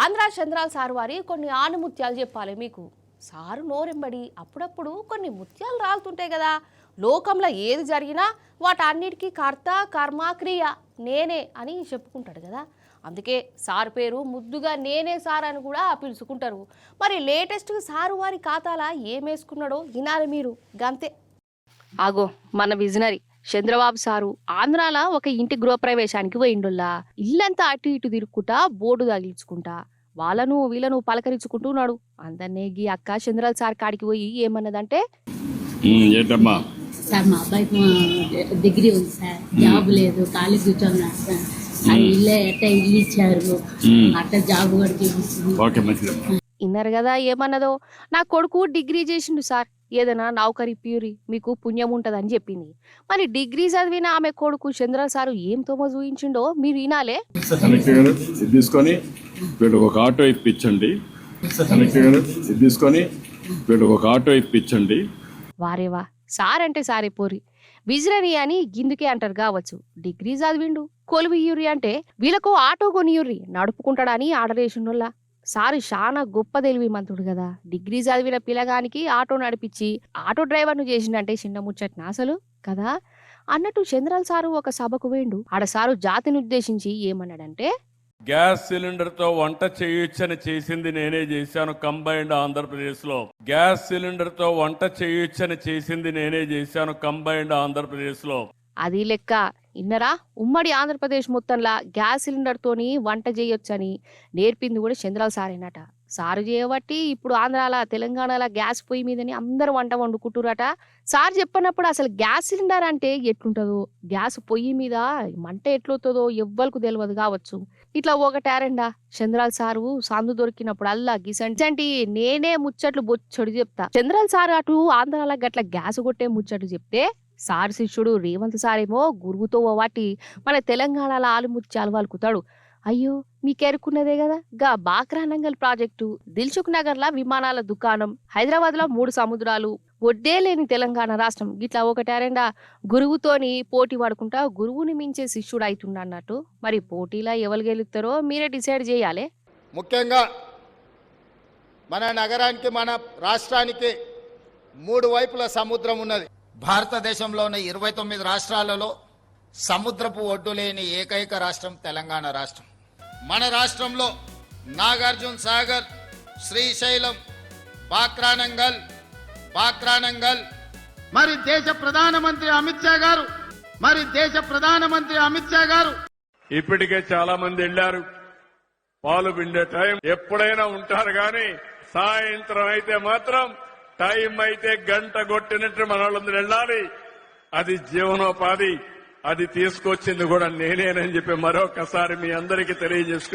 Andhra చంద్రాల sir వారి కొన్ని ఆనుముత్యాలు చెప్పాలి మీకు. సారు నోరెంబడి అప్పుడప్పుడు కొన్ని ముత్యాలు రాలుతుంటాయి కదా. లోకంలో ఏది జరిగినా వాటన్నిటికీ కర్త కర్మ క్రియ నేనే అని చెప్పుకుంటాడు కదా. అందుకే సార్ పేరు ముద్దుగా నేనే సార్ అని కూడా పిలుచుకుంటారు. మరి లేటెస్ట్గా సారు వారి ఖాతాలా ఏమేసుకున్నాడో వినాలి మీరు. గంతే ఆగో మన విజనరీ చంద్రబాబు సారు ఆంధ్రాల ఒక ఇంటి గృహప్రవేశానికి పోయిండుల్లా. ఇల్లంతా అటు ఇటు తిరుక్కుంటా బోర్డు తగిలించుకుంటా వాళ్ళను వీళ్ళను పలకరించుకుంటున్నాడు. అందరినీ గీ అక్క చంద్రాల సార్ కాడికి పోయి ఏమన్నదంటే, ఏంటమ్మా సార్ మా అబ్బాయికి డిగ్రీ ఉంది సార్, జాబ్ లేదు, ఖాళీ కూర్చోన్నాడు సార్. అది ఇల్లే ఎట్ట ఇల్లు ఇచ్చారు, అట్ట జాబ్ కూడా చూపిస్తుంది. ఇన్నారు కదా ఏమన్నదో. నా కొడుకు డిగ్రీ చేసిండు సార్, ఏదైనా నౌకరీ ప్యూరి మీకు పుణ్యం ఉంటదని చెప్పింది. మరి డిగ్రీ చదివిన ఆమె కొడుకు చంద్ర సారు ఏం తోమో చూయించిండో మీరు వినాలే. తీసుకొని వీళ్ళకి ఒక ఆటో ఇప్పించండి, తీసుకొని వీళ్ళకి ఒక ఆటో ఇప్పించండి. వారేవా సార్ అంటే సారే పోరి విజనరీ అని గిందుకే అంటారు కావచ్చు. డిగ్రీ చదివిండు కొలువు ఇయ్యురి అంటే వీళ్ళకు ఆటో కొనియుర్రి నడుపుకుంటాడని ఆడరేషన్నుల్లా. సారు చాలా గొప్ప తెలివి మంత్రుడు కదా. డిగ్రీ చదివిన పిల్లగానికి ఆటో నడిపించి ఆటో డ్రైవర్ను చేసిండంటే చిన్న ముచ్చట్న అసలు కదా. అన్నట్టు చంద్రాల సారు ఒక సభకు వేండు. ఆడ సారు జాతిని ఉద్దేశించి ఏమన్నాడంటే, గ్యాస్ సిలిండర్ తో వంట చేయొచ్చని చేసింది నేనే చేశాను కంబైన్డ్ ఆంధ్రప్రదేశ్ లో. గ్యాస్ సిలిండర్ తో వంట చేయొచ్చని చేసింది నేనే చేశాను కంబైన్డ్ ఆంధ్రప్రదేశ్ లో. అది లెక్క ఇన్నరా. ఉమ్మడి ఆంధ్రప్రదేశ్ మొత్తంలా గ్యాస్ సిలిండర్ తోని వంట చేయొచ్చని నేర్పింది కూడా చంద్రాల సారేనట. సారు చేయబట్టి ఇప్పుడు ఆంధ్రాల తెలంగాణలో గ్యాస్ పొయ్యి మీదని అందరూ వంట వండుకుంటురట. సార్ చెప్పినప్పుడు అసలు గ్యాస్ సిలిండర్ అంటే ఎట్లుంటుందో, గ్యాస్ పొయ్యి మీద మంట ఎట్లవుతుందో ఎవ్వరికి తెలియదు కావచ్చు. ఇట్లా ఒకటారండా చంద్రాల సారు సందు దొరికినప్పుడు అల్లా గిసంటి నేనే ముచ్చట్లు బొచ్చడు చెప్తా. చంద్రాల సారు అటు ఆంధ్రాల గట్ల గ్యాస్ కొట్టే ముచ్చట్లు చెప్తే, సార్ శిష్యుడు రేవంత్ సారేమో గురువుతో వాటి మన తెలంగాణలో ఆలుముత్యాలు వలుకుతాడు. అయ్యో మీకెరుకున్నదే కదా గా బాక్రానంగల్ ప్రాజెక్టు, దిల్సుఖ్ నగర్ లా విమానాల దుకాణం, హైదరాబాద్ లో 3 సముద్రాలు, ఒడ్డే లేని తెలంగాణ రాష్ట్రం. ఇట్లా ఒకటారెండా గురువుతోని పోటీ పడుకుంటా గురువుని మించే శిష్యుడు అవుతుండ అన్నట్టు. మరి పోటీలా ఎవరు గెలుస్తారో మీరే డిసైడ్ చేయాలి. ముఖ్యంగా మన నగరానికి మన రాష్ట్రానికి 3 వైపుల సముద్రం ఉన్నది. భారతదేశంలోని 29 రాష్ట్రాలలో సముద్రపు ఒడ్డు లేని ఏకైక రాష్ట్రం తెలంగాణ రాష్ట్రం. మన రాష్ట్రంలో నాగార్జున సాగర్, శ్రీశైలం, బాక్రానంగల్ మరి దేశ ప్రధానమంత్రి అమిత్ షా గారు ఇప్పటికే చాలా మంది వెళ్ళారు. పాలు పిండే టైం ఎప్పుడైనా ఉంటారు కానీ సాయంత్రం అయితే మాత్రం టైం అయితే గంట కొట్టినట్టు మన వాళ్ళందరూ వెళ్ళాలి. అది జీవనోపాధి, అది తీసుకొచ్చింది కూడా నేనేనని చెప్పి మరొకసారి మీ అందరికీ తెలియజేసుకుంటున్నాను.